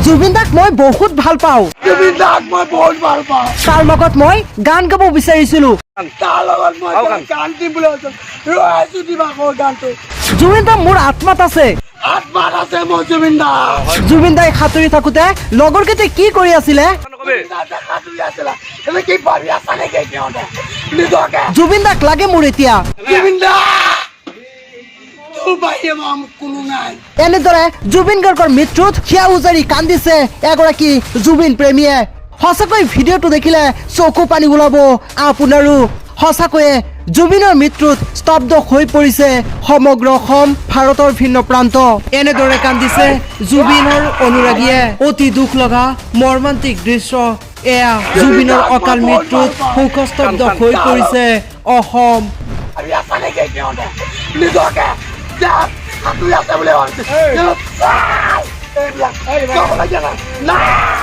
জুবিন দাক মই বহুত ভাল পাওঁ। জুবিন দাক মই বহুত ভাল পাওঁ। তাৰ লগত মই গান গাব বিচাৰিছিলো। তাৰ লগত মই গান দিবলৈ ৰৈ আছো দিবাকৰ গানটো। জুবিন দা মোৰ আত্মাত আছে। আত্মাত আছে মোৰ জুবিন দা। জুবিন দাই সাঁতুৰি থাকোতে লগৰ কেইটাই কি কৰি আছিলে? জুবিন দাক লাগে মোৰ এতিয়া। জুবিন দা তোৰ বাহিৰে কোনো নাই। এনেদৰে জুবিন গাৰ্গৰ মৃত্যুত হিয়া উজাৰি কান্দিছে এগৰাকী জুবিন প্ৰেমীয়ে। সঁচাকৈ ভিডিঅ'টো দেখিলে চকু পানী ওলাব আপোনাৰো। সঁচাকৈয়ে জুবিনৰ মৃত্যুত স্তব্ধ হৈ পৰিছে সমগ্ৰ অসম, ভাৰতৰ ভিন্ন প্ৰান্ত। এনেদৰে কান্দিছে জুবিনৰ অনুৰাগীয়ে। অতি দুখ লগা মৰ্মান্তিক দৃশ্য এয়া। জুবিনৰ অকাল মৃত্যুত শোকস্তব্ধ হৈ পৰিছে অসম। নিজকে